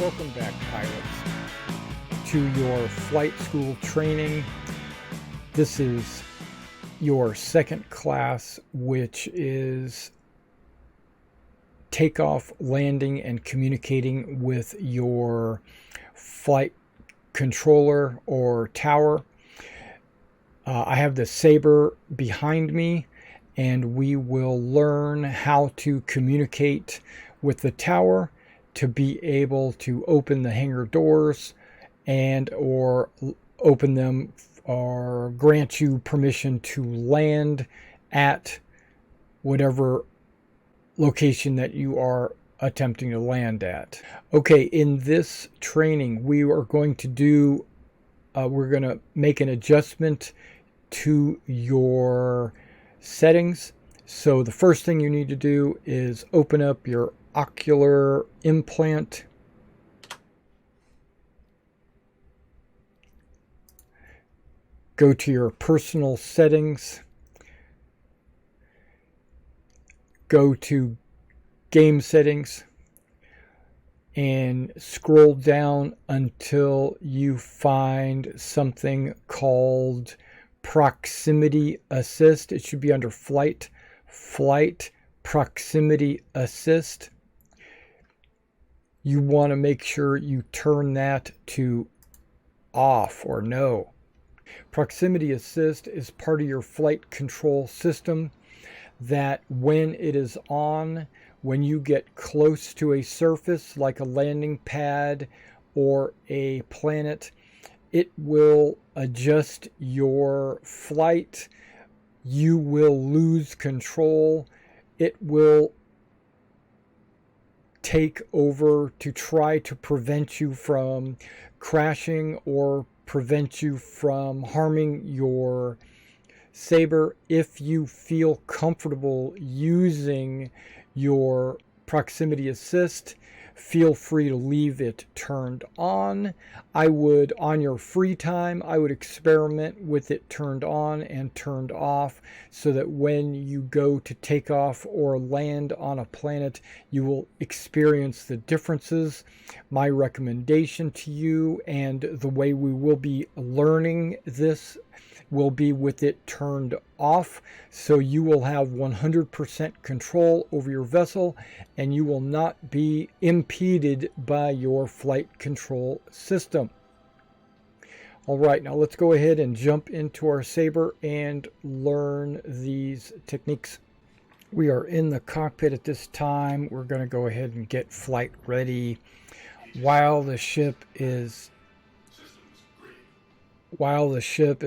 Welcome back, pilots, to your flight school training. This is your second class, which is takeoff, landing, and communicating with your flight controller or tower. I have the Sabre behind me, and we will learn how to communicate with the tower to be able to open the hangar doors and or open them or grant you permission to land at whatever location that you are attempting to land at. Okay, in this training we are going to make an adjustment to your settings. So the first thing you need to do is open up your ocular implant. Go to your personal settings. Go to game settings and scroll down until you find something called proximity assist. It should be under flight proximity assist. You want to make sure you turn that to off or no. Proximity assist is part of your flight control system that when it is on, when you get close to a surface like a landing pad or a planet, it will adjust your flight. You will lose control. It will take over to try to prevent you from crashing or prevent you from harming your Sabre. If you feel comfortable using your proximity assist, feel free to leave it turned on. On your free time, I would experiment with it turned on and turned off so that when you go to take off or land on a planet, you will experience the differences. My recommendation to you and the way we will be learning this will be with it turned off, so you will have 100% control over your vessel and you will not be impeded by your flight control system. All right, now let's go ahead and jump into our Sabre and learn these techniques. We are in the cockpit at this time. We're going to go ahead and get flight ready while the ship is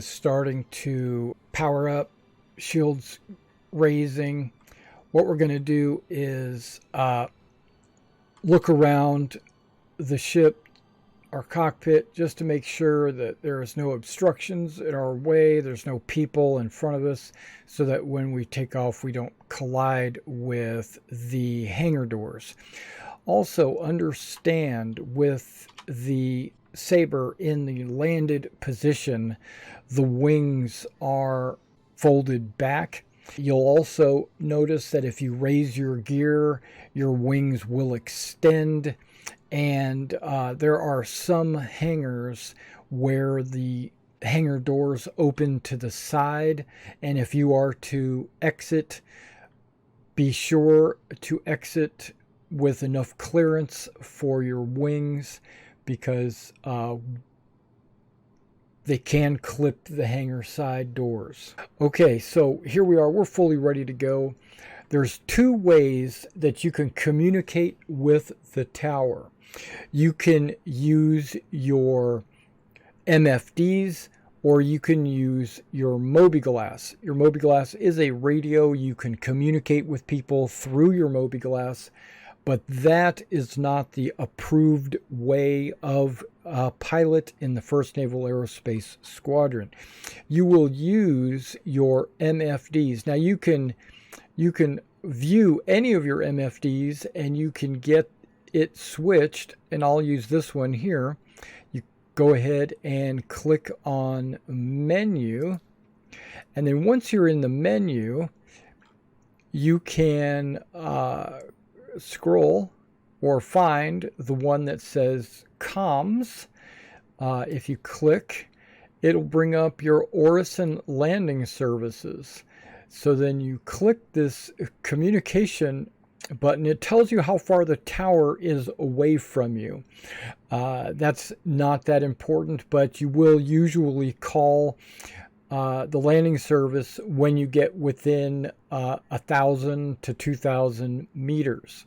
starting to power up, shields raising. What we're going to do is look around the ship, our cockpit, just to make sure that there is no obstructions in our way, there's no people in front of us, so that when we take off we don't collide with the hangar doors. Also understand, with the Sabre in the landed position, the wings are folded back. You'll also notice that if you raise your gear, your wings will extend, and there are some hangars where the hangar doors open to the side, and if you are to exit, be sure to exit with enough clearance for your wings, because they can clip the hangar side doors. Okay, so here we are. We're fully ready to go. There's two ways that you can communicate with the tower. You can use your MFDs, or you can use your mobiGlas. Your mobiGlas is a radio. You can communicate with people through your mobiGlas, but that is not the approved way of pilot in the 1st Naval Aerospace Squadron. You will use your MFDs. Now you can view any of your MFDs and you can get it switched, and I'll use this one here. You go ahead and click on menu, and then once you're in the menu, you can scroll or find the one that says comms. If you click, it'll bring up your Orison landing services. So then you click this communication button. It tells you how far the tower is away from you. That's not that important, but you will usually call the landing service when you get within 1,000 to 2,000 meters.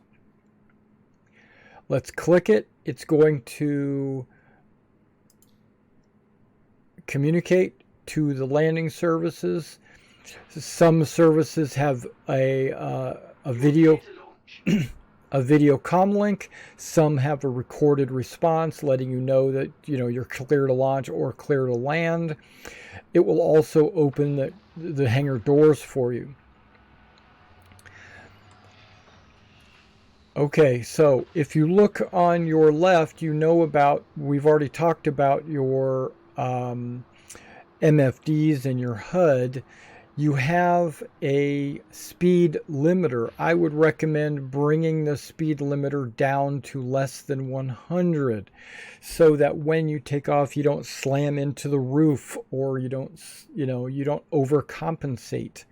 Let's click it. It's going to communicate to the landing services. Some services have a video a video comm link. Some have a recorded response letting you know that you're clear to launch or clear to land. It will also open the hangar doors for you. Okay, so if you look on your left, we've already talked about your MFDs and your HUD. You have a speed limiter. I would recommend bringing the speed limiter down to less than 100 so that when you take off, you don't slam into the roof or you don't overcompensate.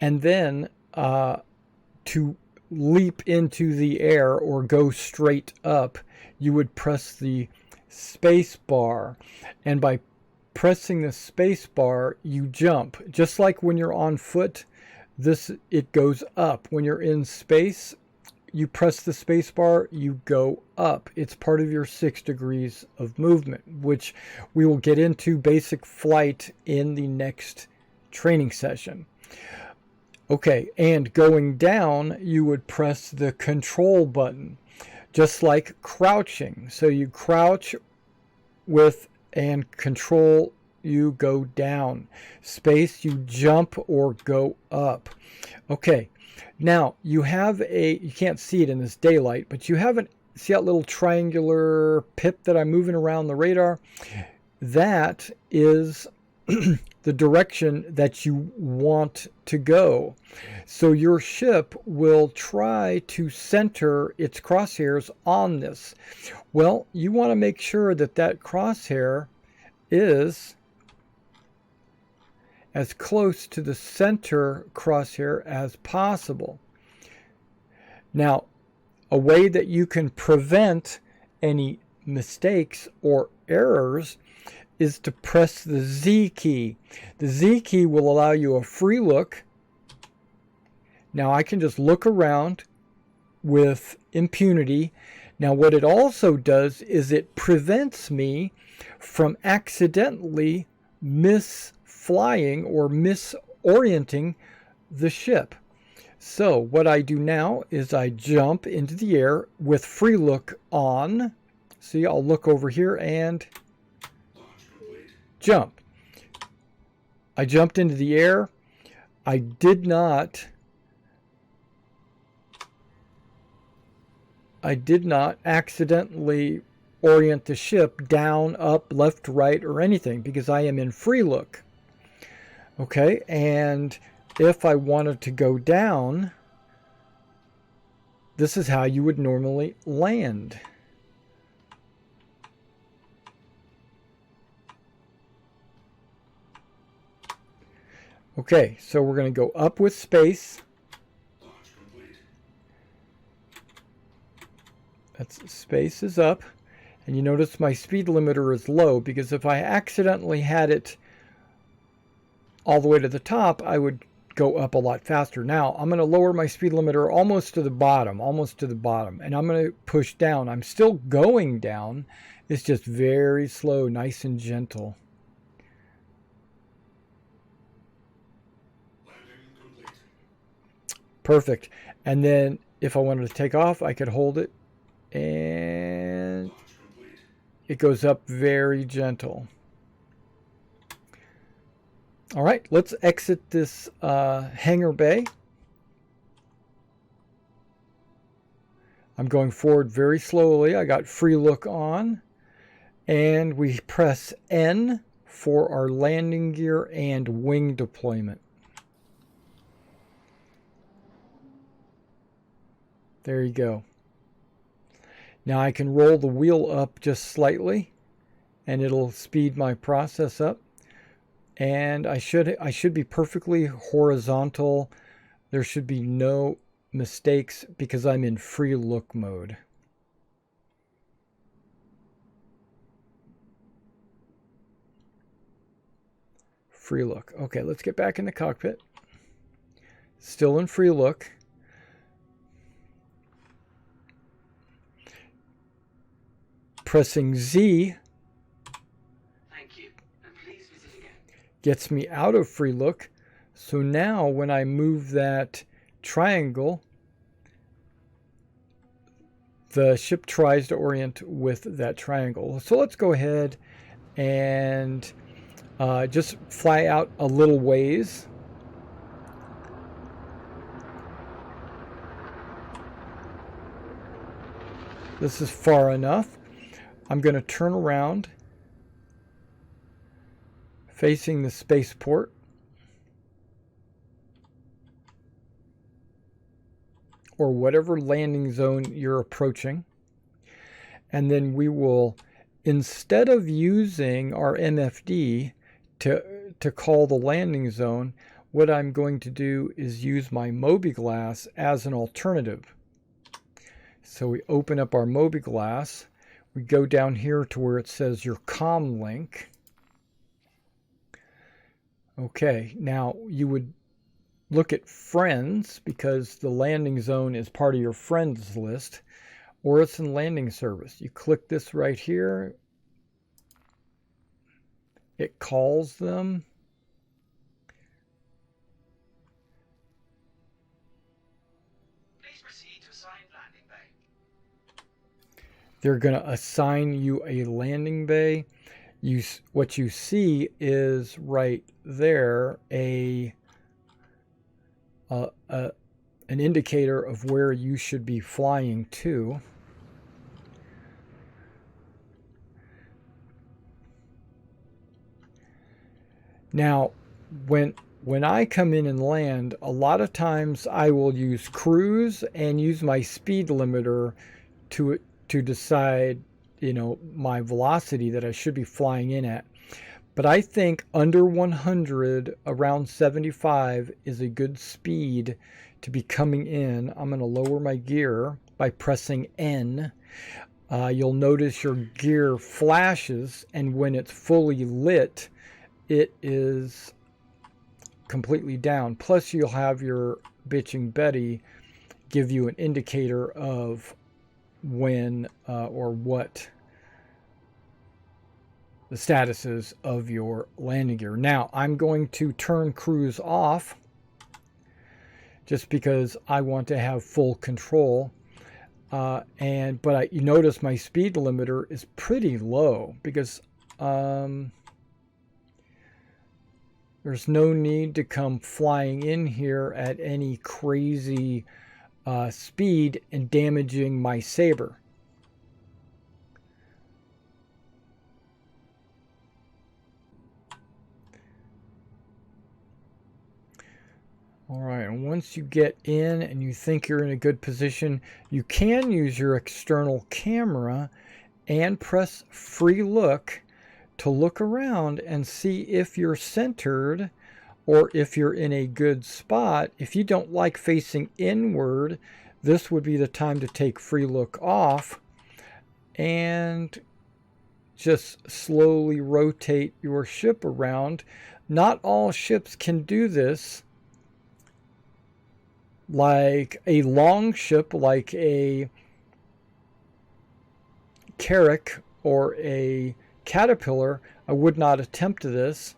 And then to leap into the air or go straight up, you would press the space bar, and by pressing the space bar you jump. Just like when you're on foot, it goes up. When you're in space, you press the space bar, you go up. It's part of your 6 degrees of movement, which we will get into basic flight in the next training session. Okay, and going down, you would press the control button, just like crouching. So you crouch with and control, you go down. Space, you jump or go up. Okay, now you can't see it in this daylight, but see that little triangular pip that I'm moving around the radar? That is the direction that you want to go. So your ship will try to center its crosshairs on this. Well, you want to make sure that crosshair is as close to the center crosshair as possible. Now, a way that you can prevent any mistakes or errors is to press the Z key. The Z key will allow you a free look. Now I can just look around with impunity. Now what it also does is it prevents me from accidentally misflying or misorienting the ship. So what I do now is I jump into the air with free look on. See, I'll look over here and jump. I jumped into the air. I did not accidentally orient the ship down, up, left, right, or anything because I am in free look. Okay, and if I wanted to go down, this is how you would normally land. Okay, so we're going to go up with space. Space is up. And you notice my speed limiter is low because if I accidentally had it all the way to the top, I would go up a lot faster. Now, I'm going to lower my speed limiter almost to the bottom, and I'm going to push down. I'm still going down. It's just very slow, nice and gentle. Perfect. And then if I wanted to take off, I could hold it and it goes up very gentle. All right, let's exit this hangar bay. I'm going forward very slowly. I got free look on. And we press N for our landing gear and wing deployment. There you go. Now I can roll the wheel up just slightly and it'll speed my process up. And I should be perfectly horizontal. There should be no mistakes because I'm in free look mode. Free look. Okay, let's get back in the cockpit. Still in free look. Pressing Z gets me out of free look. So now when I move that triangle, the ship tries to orient with that triangle. So let's go ahead and just fly out a little ways. This is far enough. I'm going to turn around facing the spaceport. Or whatever landing zone you're approaching. And then we will, instead of using our MFD to call the landing zone, what I'm going to do is use my Mobiglass as an alternative. So we open up our Mobiglass. We go down here to where it says your comm link. Okay, now you would look at friends because the landing zone is part of your friends list, or it's in landing service. You click this right here. It calls them. Please proceed to assigned landing bay. They're going to assign you a landing bay. What you see is right there an indicator of where you should be flying to. Now, when I come in and land, a lot of times I will use cruise and use my speed limiter to decide, my velocity that I should be flying in at. But I think under 100, around 75 is a good speed to be coming in. I'm going to lower my gear by pressing N. You'll notice your gear flashes, and when it's fully lit, it is completely down. Plus, you'll have your bitching Betty give you an indicator of when or what the statuses of your landing gear. Now, I'm going to turn cruise off just because I want to have full control. But you notice my speed limiter is pretty low because there's no need to come flying in here at any crazy speed and damaging my Saber. All right, and once you get in and you think you're in a good position, you can use your external camera and press free look to look around and see if you're centered or if you're in a good spot. If you don't like facing inward, this would be the time to take free look off and just slowly rotate your ship around. Not all ships can do this. Like a long ship, like a Carrack or a Caterpillar, I would not attempt this.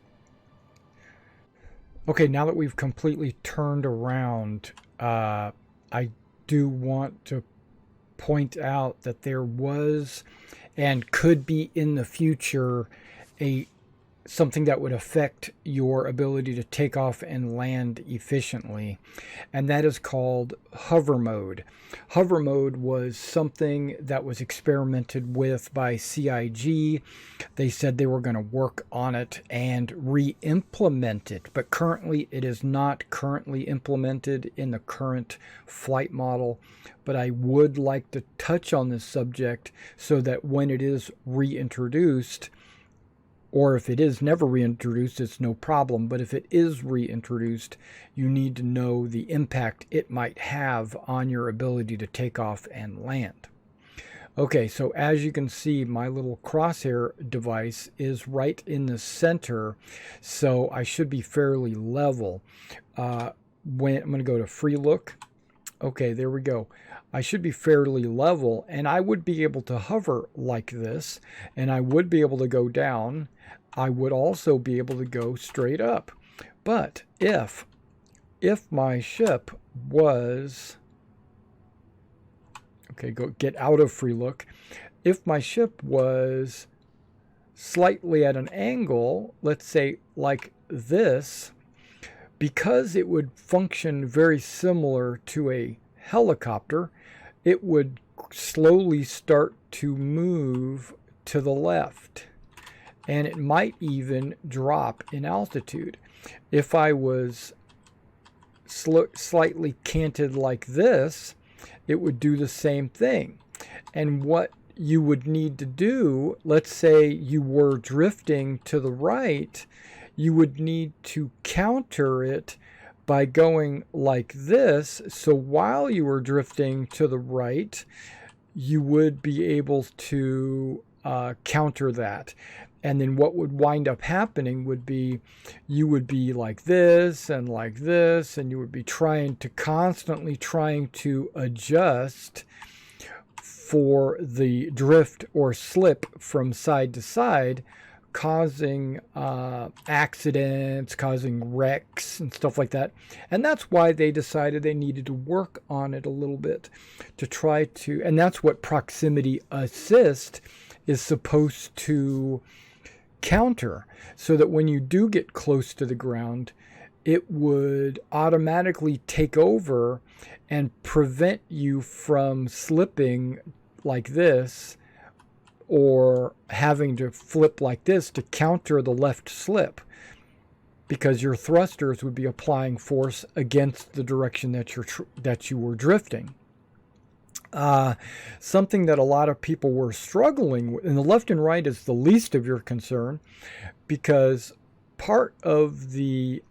Okay, now that we've completely turned around, I do want to point out that there was and could be in the future a something that would affect your ability to take off and land efficiently, and that is called hover mode. Hover mode was something that was experimented with by CIG. They said they were going to work on it and re-implement it, but currently it is not currently implemented in the current flight model. But I would like to touch on this subject so that when it is reintroduced, or if it is never reintroduced, it's no problem. But if it is reintroduced, you need to know the impact it might have on your ability to take off and land. Okay, so as you can see, my little crosshair device is right in the center, so I should be fairly level. When I'm going to go to free look. Okay, there we go. I should be fairly level, and I would be able to hover like this, and I would be able to go down. I would also be able to go straight up. But if my ship was, okay, go get out of free look. If my ship was slightly at an angle, let's say like this, because it would function very similar to a helicopter, it would slowly start to move to the left, and it might even drop in altitude. If I was slightly canted like this, it would do the same thing. And what you would need to do, let's say you were drifting to the right, you would need to counter it by going like this. So while you were drifting to the right, you would be able to counter that. And then what would wind up happening would be you would be like this, and you would be constantly trying to adjust for the drift or slip from side to side, causing accidents, causing wrecks and stuff like that. And that's why they decided they needed to work on it a little bit to try to, and that's what proximity assist is supposed to counter, so that when you do get close to the ground, it would automatically take over and prevent you from slipping like this, or having to flip like this to counter the left slip, because your thrusters would be applying force against the direction that you were drifting. Something that a lot of people were struggling with, and the left and right is the least of your concern, because part of the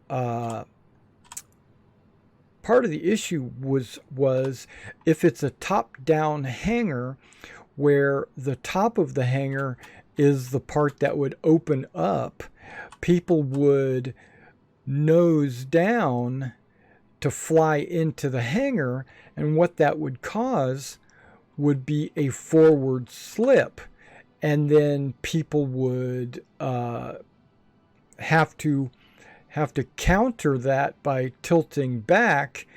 issue was if it's a top-down hangar, where the top of the hangar is the part that would open up, people would nose down to fly into the hangar, and what that would cause would be a forward slip, and then people would have to counter that by tilting back,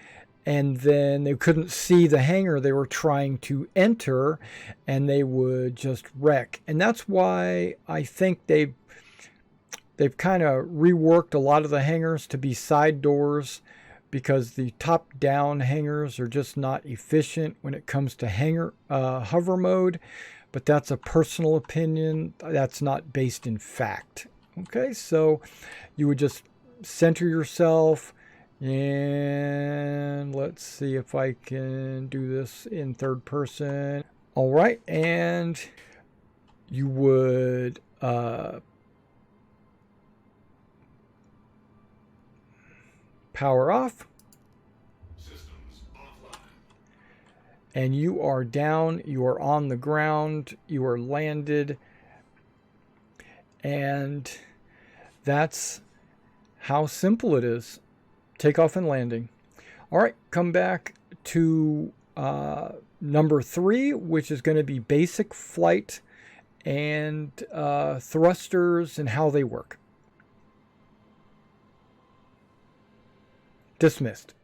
and then they couldn't see the hangar they were trying to enter, and they would just wreck. And that's why I think they've kind of reworked a lot of the hangars to be side doors, because the top-down hangars are just not efficient when it comes to hover mode. But that's a personal opinion. That's not based in fact. Okay, so you would just center yourself, and let's see if I can do this in third person. All right, and you would power off. Systems offline. And you are down, you are on the ground, you are landed, and that's how simple it is. Takeoff and landing. All right, come back to number 3, which is going to be basic flight and thrusters and how they work. Dismissed.